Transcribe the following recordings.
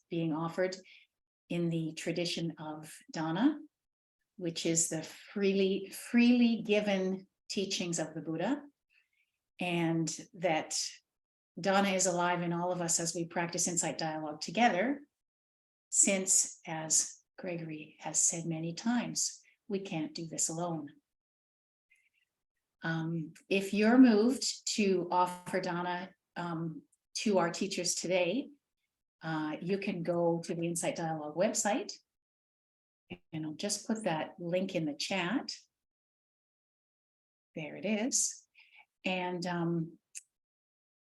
being offered in the tradition of Dana, which is the freely given teachings of the Buddha, and that Dana is alive in all of us as we practice insight dialogue together, since, as Gregory has said many times, we can't do this alone. If you're moved to offer Dana to our teachers today, you can go to the Insight Dialogue website, and I'll just put that link in the chat. There it is. And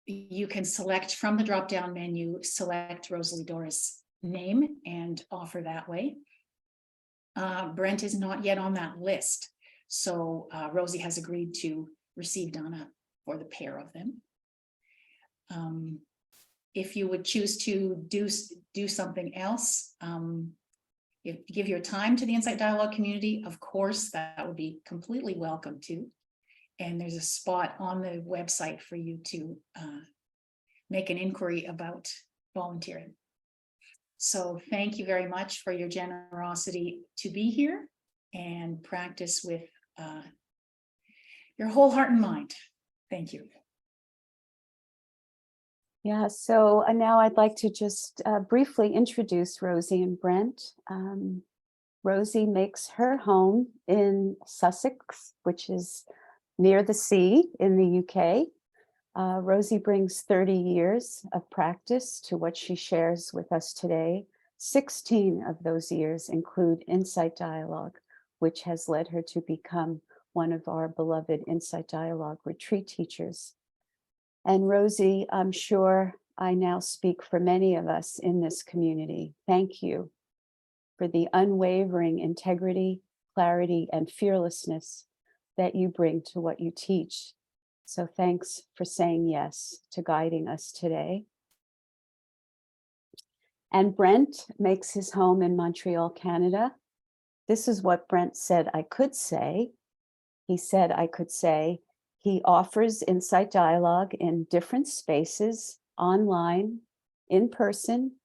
you can select from the drop-down menu, select Rosie Dores' name and offer that way. Brent is not yet on that list. So Rosie has agreed to receive Dana for the pair of them. If you would choose to do something else, give your time to the Insight Dialogue community, of course, that would be completely welcome too. And there's a spot on the website for you to make an inquiry about volunteering. So thank you very much for your generosity to be here and practice with your whole heart and mind. Thank you. Yeah, so now I'd like to just briefly introduce Rosie and Brent. Rosie makes her home in Sussex, which is near the sea in the UK. Rosie brings 30 years of practice to what she shares with us today. 16 of those years include Insight Dialogue, which has led her to become one of our beloved Insight Dialogue retreat teachers. And Rosie, I'm sure I now speak for many of us in this community. Thank you for the unwavering integrity, clarity, and fearlessness that you bring to what you teach. So thanks for saying yes to guiding us today. And Brent makes his home in Montreal, Canada. This is what Brent said I could say. He said I could say he offers Insight Dialogue in different spaces, online, in person,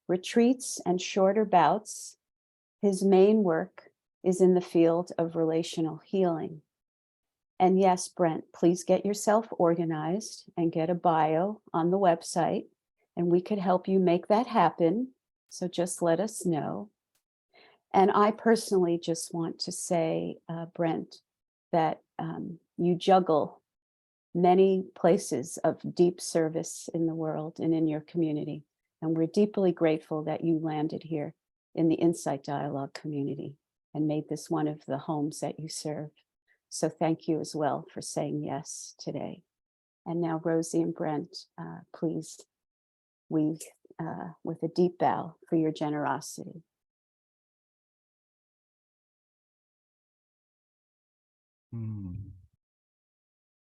retreats, and shorter bouts. His main work is in the field of relational healing. And yes, Brent, please get yourself organized and get a bio on the website, and we could help you make that happen. So just let us know. And I personally just want to say, Brent, that you juggle many places of deep service in the world and in your community. And we're deeply grateful that you landed here in the Insight Dialogue community and made this one of the homes that you serve. So thank you as well for saying yes today. And now Rosie and Brent, please, with a deep bow for your generosity.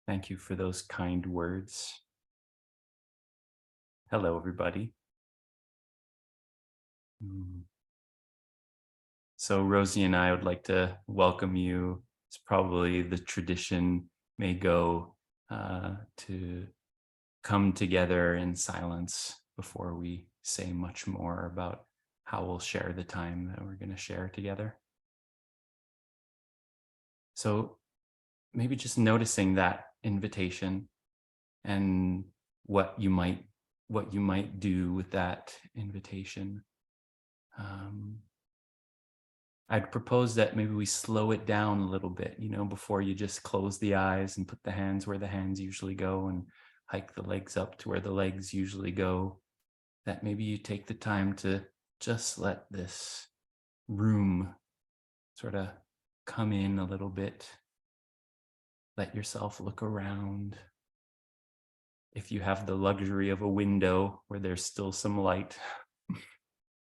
Thank you for those kind words. Hello, everybody. So Rosie and I would like to welcome you. It's probably the tradition may go to come together in silence before we say much more about how we'll share the time that we're going to share together. So maybe just noticing that invitation and what you might do with that invitation. I'd propose that maybe we slow it down a little bit, before you just close the eyes and put the hands where the hands usually go and hike the legs up to where the legs usually go, that maybe you take the time to just let this room sort of come in a little bit. Let yourself look around. If you have the luxury of a window where there's still some light,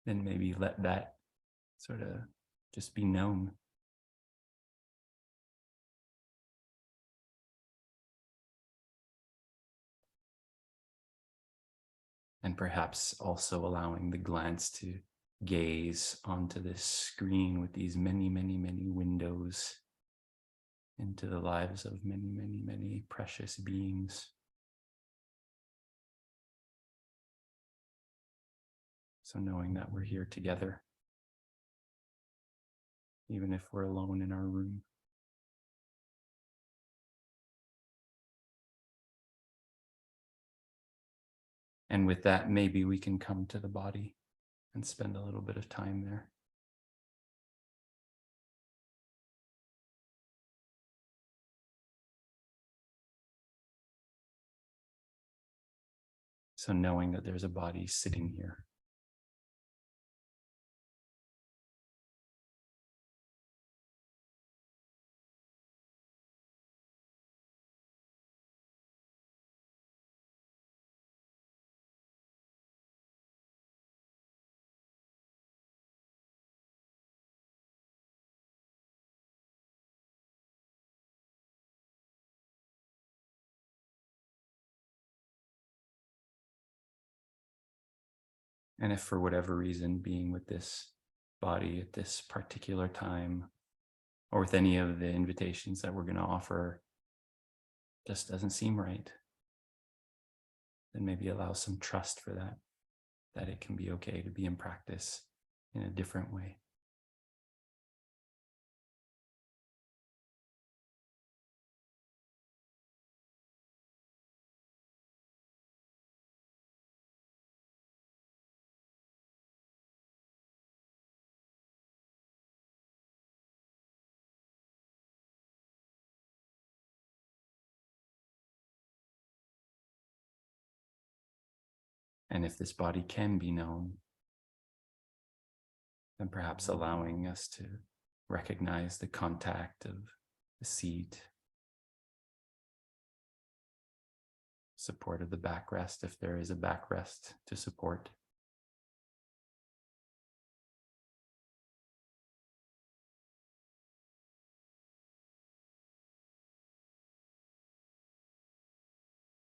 then maybe let that sort of just be known. And perhaps also allowing the glance to gaze onto this screen with these many, many, many windows into the lives of many, many, many precious beings. So knowing that we're here together, even if we're alone in our room. And with that, maybe we can come to the body and spend a little bit of time there. So knowing that there's a body sitting here. And if for whatever reason being with this body at this particular time, or with any of the invitations that we're going to offer, just doesn't seem right, then maybe allow some trust for that it can be okay to be in practice in a different way. And if this body can be known, then perhaps allowing us to recognize the contact of the seat, support of the backrest if there is a backrest to support.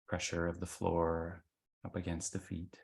Pressure of the floor up against the feet.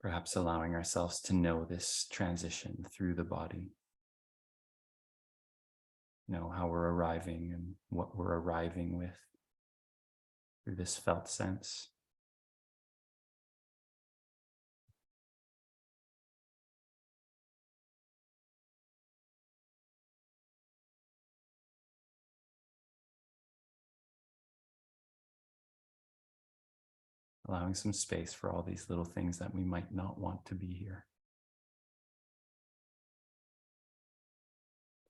Perhaps allowing ourselves to know this transition through the body. Know how we're arriving and what we're arriving with through this felt sense. Allowing some space for all these little things that we might not want to be here.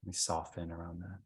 We soften around that.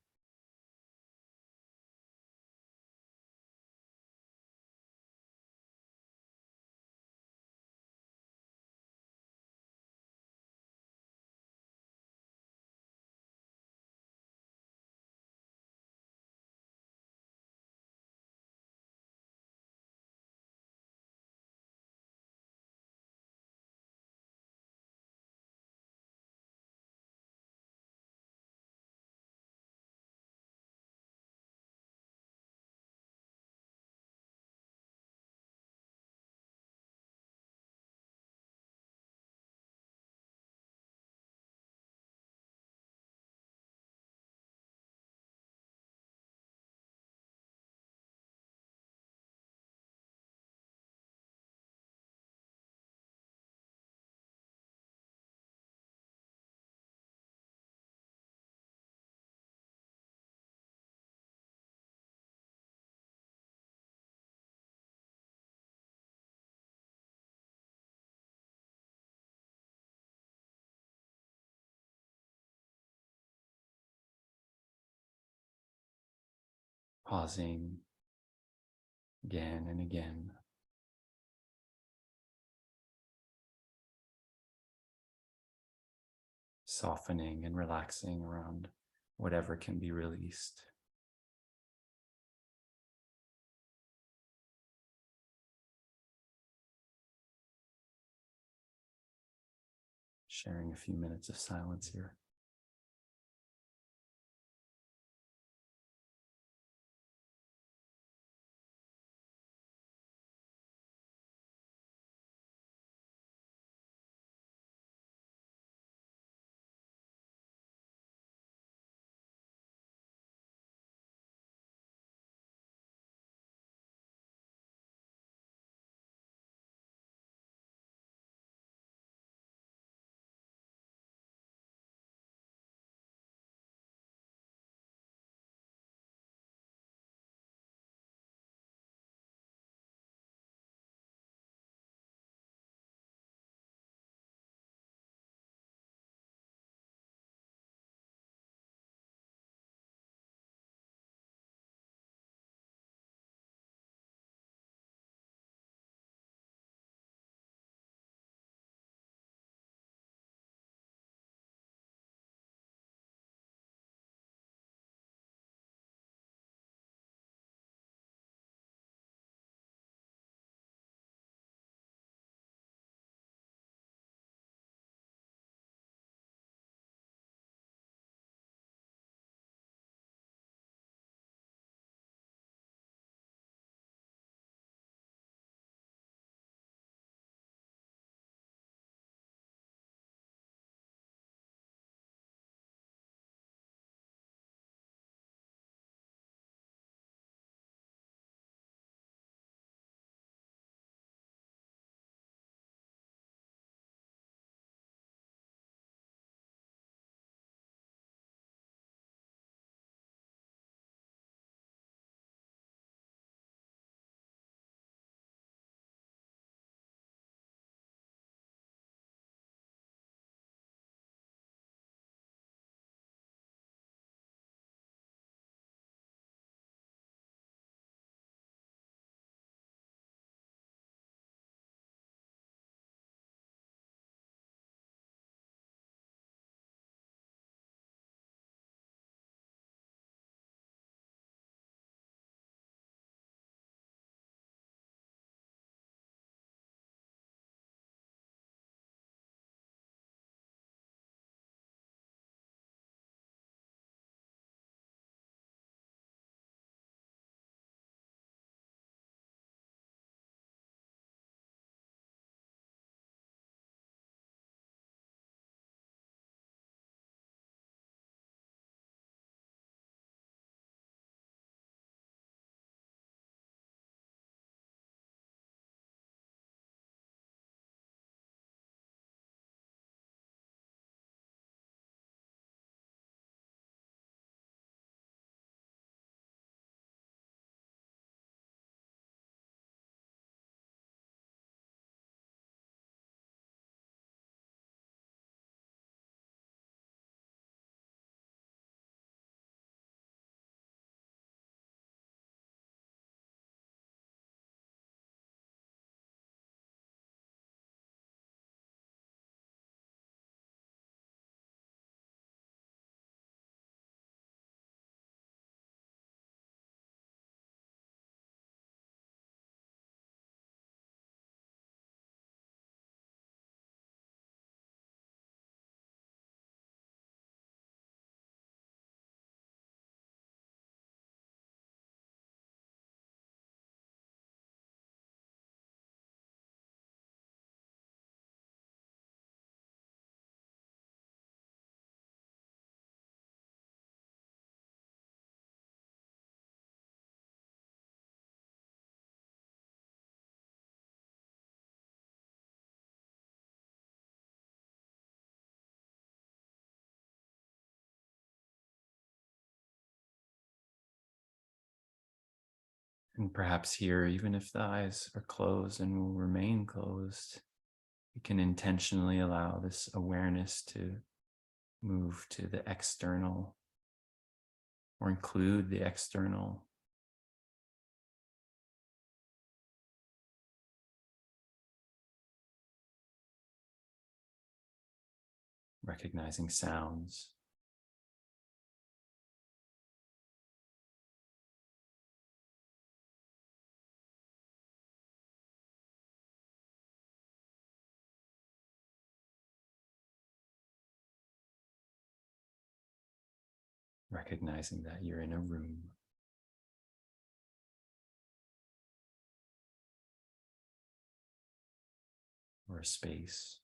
Pausing again and again. Softening and relaxing around whatever can be released. Sharing a few minutes of silence here. And perhaps here, even if the eyes are closed and will remain closed, you can intentionally allow this awareness to move to the external or include the external recognizing sounds. Recognizing that you're in a room. Or a space.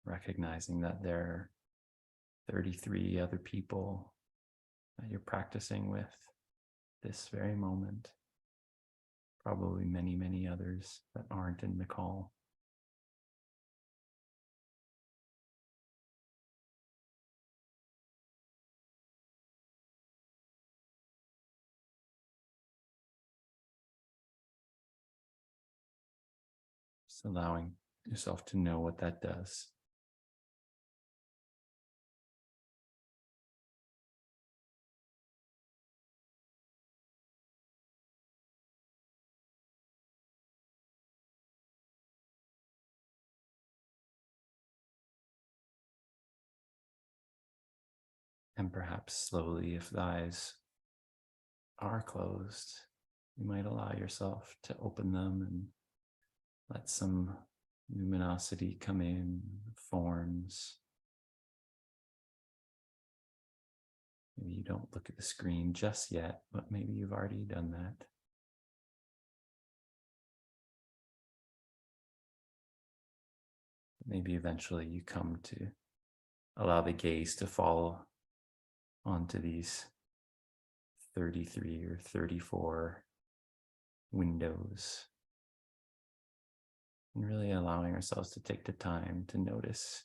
Recognizing that there are 33 other people that you're practicing with this very moment. Probably many, many others that aren't in the call. Just allowing yourself to know what that does. And perhaps slowly, if the eyes are closed, you might allow yourself to open them and let some luminosity come in, forms. Maybe you don't look at the screen just yet, but maybe you've already done that. Maybe eventually you come to allow the gaze to fall onto these 33 or 34 windows. And really allowing ourselves to take the time to notice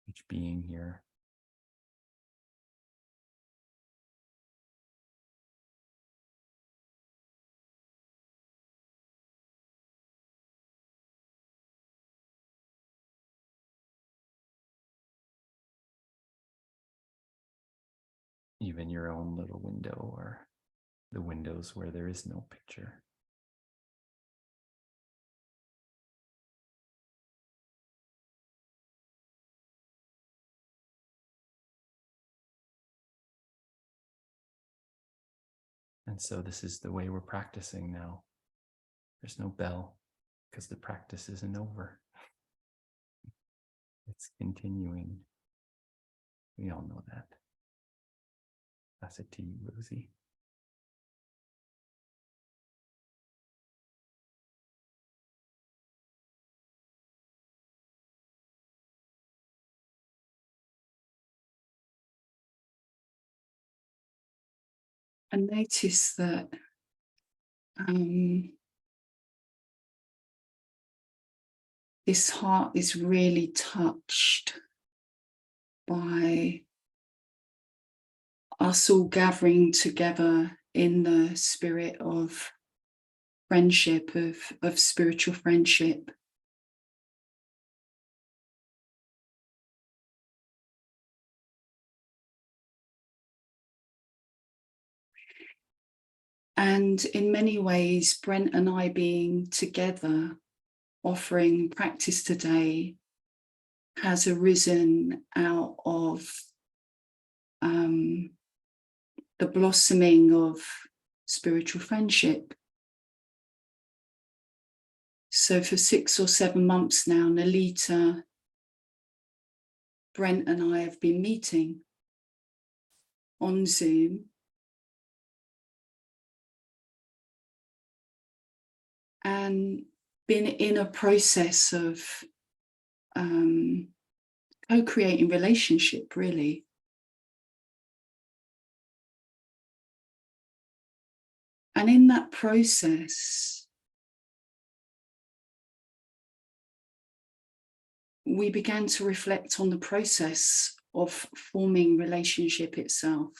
each being here. Even your own little window or the windows where there is no picture. And so this is the way we're practicing now. There's no bell because the practice isn't over. It's continuing. We all know that. Pass it to you, Rosie. I noticed that this heart is really touched by us all gathering together in the spirit of friendship, of spiritual friendship. And in many ways, Brent and I being together, offering practice today, has arisen out of the blossoming of spiritual friendship. So for 6 or 7 months now, Nalita, Brent and I have been meeting on Zoom. And been in a process of co-creating relationship, really. And in that process, we began to reflect on the process of forming relationship itself.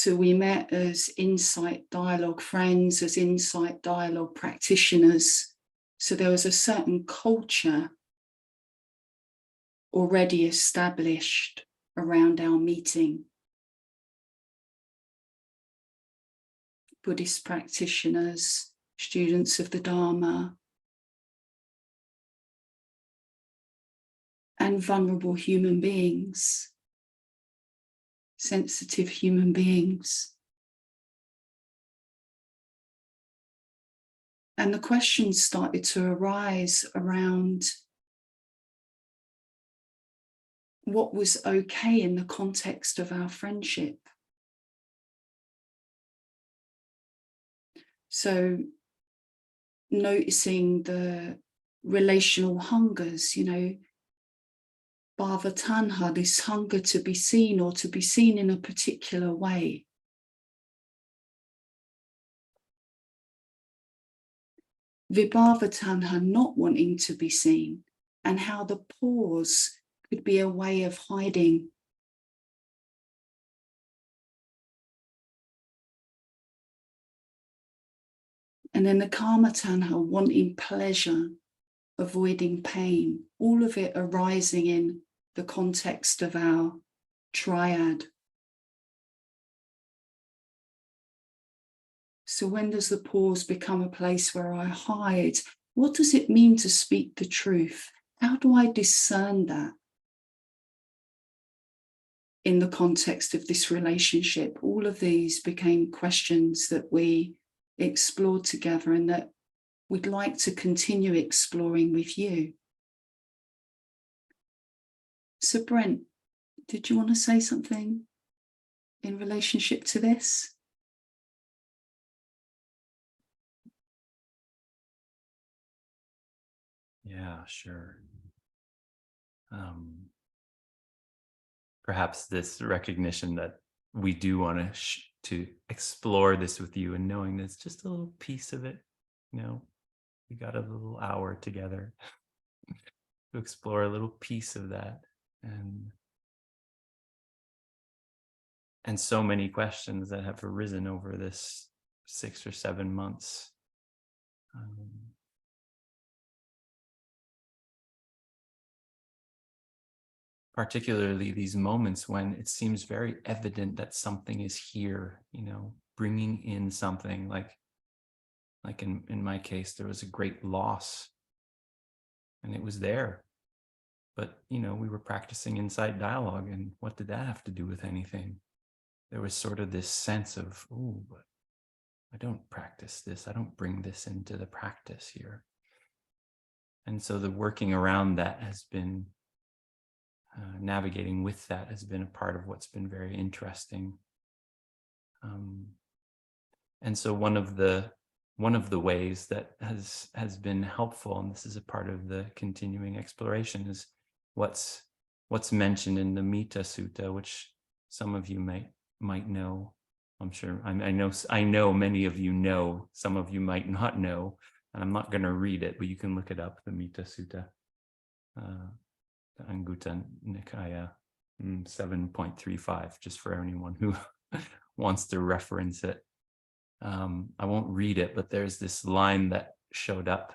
So we met as insight dialogue friends, as insight dialogue practitioners. So there was a certain culture already established around our meeting. Buddhist practitioners, students of the Dharma, and vulnerable human beings, sensitive human beings. And the questions started to arise around what was okay in the context of our friendship. So noticing the relational hungers, bhava tanha, this hunger to be seen or to be seen in a particular way. Vibhava tanha, not wanting to be seen, and how the pause could be a way of hiding. And then the karma tanha, wanting pleasure, avoiding pain, all of it arising in the context of our triad. So when does the pause become a place where I hide? What does it mean to speak the truth? How do I discern that in the context of this relationship? All of these became questions that we explored together and that we'd like to continue exploring with you. So Brent, did you want to say something in relationship to this? Yeah, sure. Perhaps this recognition that we do want to explore this with you, and knowing that's just a little piece of it. We got a little hour together to explore a little piece of that, and so many questions that have arisen over this 6 or 7 months. Particularly these moments when it seems very evident that something is here, bringing in something like in my case, there was a great loss and it was there. But, we were practicing insight dialogue, and what did that have to do with anything? There was sort of this sense of, oh, but I don't practice this. I don't bring this into the practice here. And so the working around that has been navigating with that has been a part of what's been very interesting. And so one of the ways that has been helpful, and this is a part of the continuing exploration, is what's mentioned in the Metta Sutta, which some of you might know. I'm sure I know many of you know, some of you might not know, and I'm not going to read it, but you can look it up, the Metta Sutta. The Anguttara Nikaya 7.35, just for anyone who wants to reference it. I won't read it, but there's this line that showed up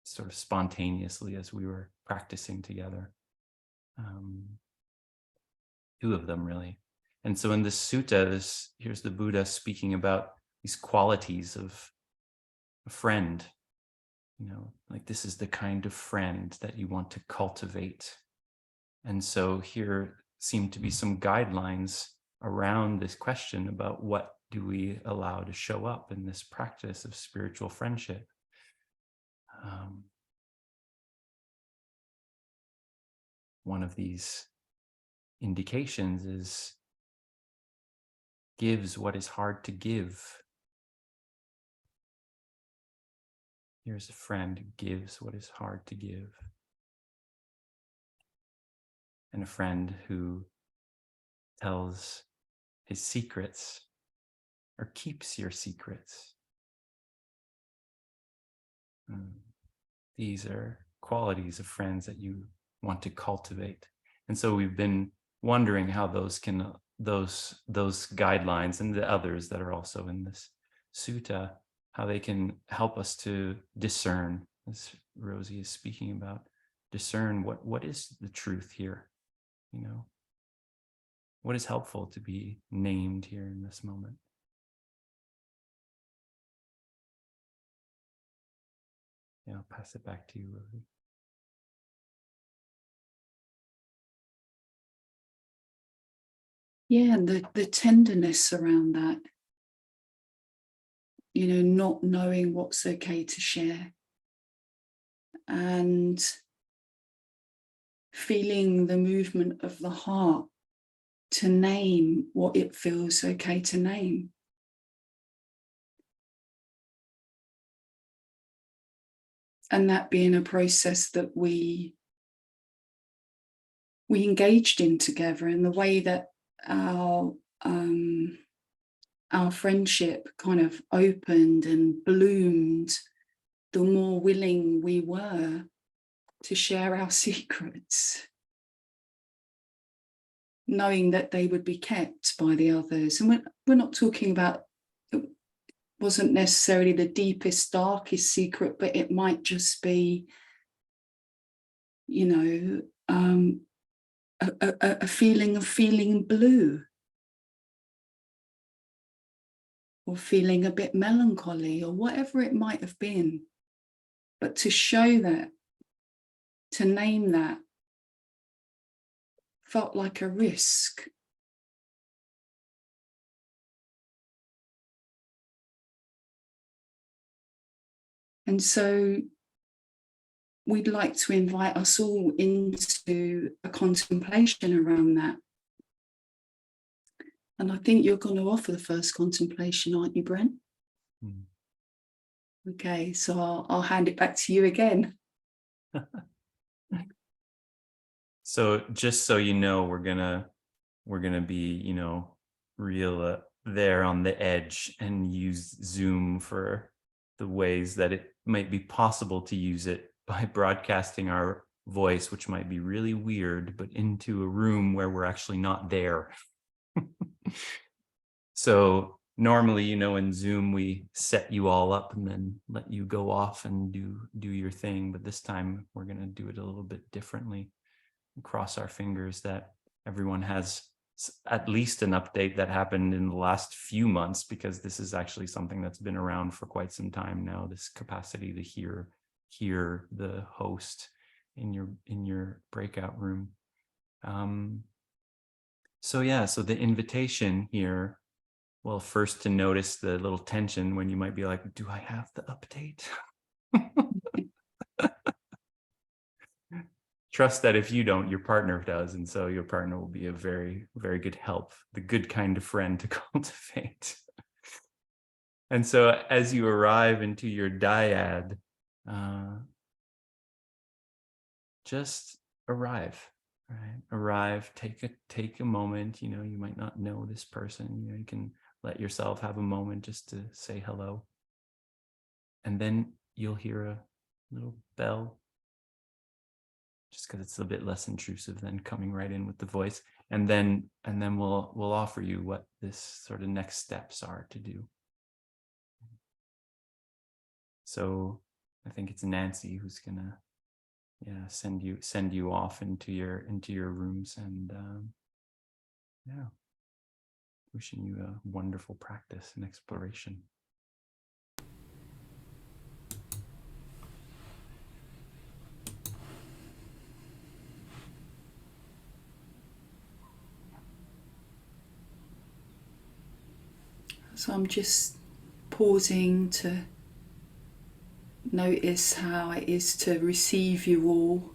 sort of spontaneously as we were practicing together. 2 of them, really. And so in this sutta, here's the Buddha speaking about these qualities of a friend. Like this is the kind of friend that you want to cultivate. And so here seem to be some guidelines around this question about what do we allow to show up in this practice of spiritual friendship. One of these indications is gives what is hard to give. Here's a friend who gives what is hard to give. And a friend who tells his secrets or keeps your secrets. These are qualities of friends that you want to cultivate. And so we've been wondering how those can those guidelines and the others that are also in this sutta, how they can help us to discern, as Rosie is speaking about, discern what is the truth here, you know, what is helpful to be named here in this moment. Yeah, I'll pass it back to you, Rosie. Yeah, and the tenderness around that, you know, not knowing what's okay to share and feeling the movement of the heart to name what it feels okay to name. And that being a process that we engaged in together, in the way that our friendship kind of opened and bloomed, the more willing we were to share our secrets, knowing that they would be kept by the others. And we're not talking about, it wasn't necessarily the deepest, darkest secret, but it might just be, you know, a feeling of feeling blue, or feeling a bit melancholy, or whatever it might have been. But to show that, to name that, felt like a risk. And so we'd like to invite us all into a contemplation around that. And I think you're going to offer the first contemplation, aren't you, Brent? Mm. Okay, so I'll hand it back to you again. So just so you know, we're gonna be, you know, real there on the edge and use Zoom for the ways that it might be possible to use it by broadcasting our voice, which might be really weird, but into a room where we're actually not there. So normally, you know, in Zoom, we set you all up and then let you go off and do your thing. But this time we're going to do it a little bit differently. Cross our fingers that everyone has at least an update that happened in the last few months, because this is actually something that's been around for quite some time now, this capacity to hear the host in your breakout room. So the invitation here, well, first to notice the little tension when you might be like, do I have the update? Trust that if you don't, your partner does. And so your partner will be a very, very good help, the good kind of friend to cultivate. And so as you arrive into your dyad, just arrive, right? Arrive, take a moment, you know, you might not know this person, you know, you can let yourself have a moment just to say hello. And then you'll hear a little bell, just because it's a bit less intrusive than coming right in with the voice. And then we'll offer you what this sort of next steps are to do. So I think it's Nancy who's gonna send you off into your rooms, and wishing you a wonderful practice and exploration. So I'm just pausing to notice how it is to receive you all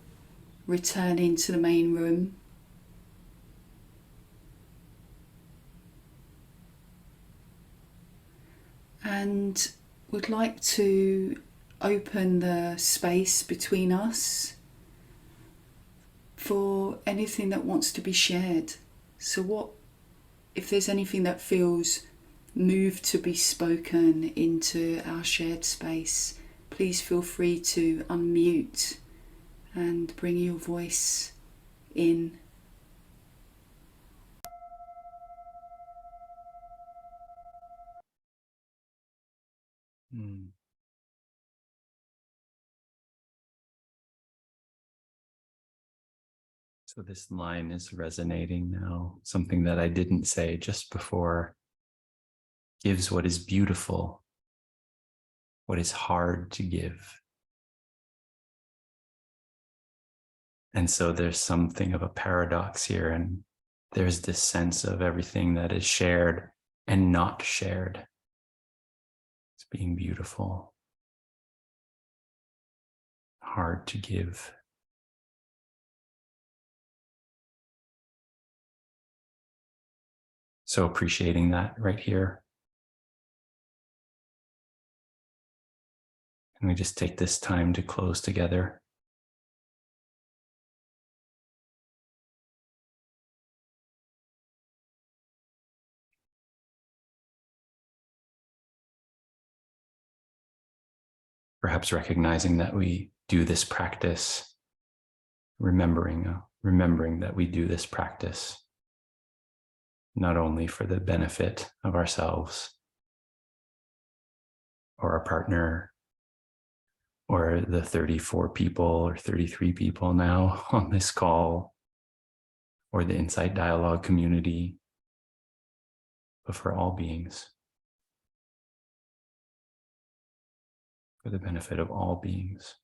returning to the main room. And would like to open the space between us for anything that wants to be shared. So if there's anything that feels moved to be spoken into our shared space, please feel free to unmute and bring your voice in. So this line is resonating now, something that I didn't say just before. Gives what is beautiful, what is hard to give. And so there's something of a paradox here, and there's this sense of everything that is shared and not shared. It's being beautiful, hard to give. So appreciating that right here. And we just take this time to close together. Perhaps recognizing that we do this practice, remembering that we do this practice, not only for the benefit of ourselves or our partner, or the 34 people or 33 people now on this call, or the Insight Dialogue community, but for all beings, for the benefit of all beings.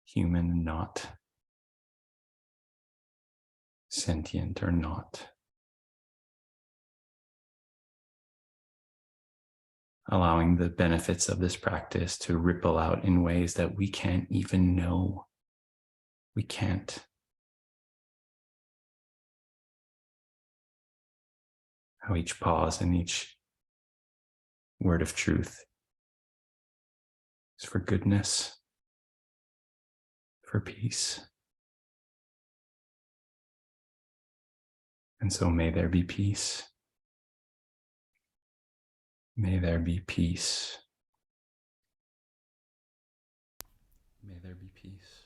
Human, not sentient, or not. Allowing the benefits of this practice to ripple out in ways that we can't even know. We can't. How each pause and each word of truth is for goodness, for peace. And so may there be peace. May there be peace. May there be peace.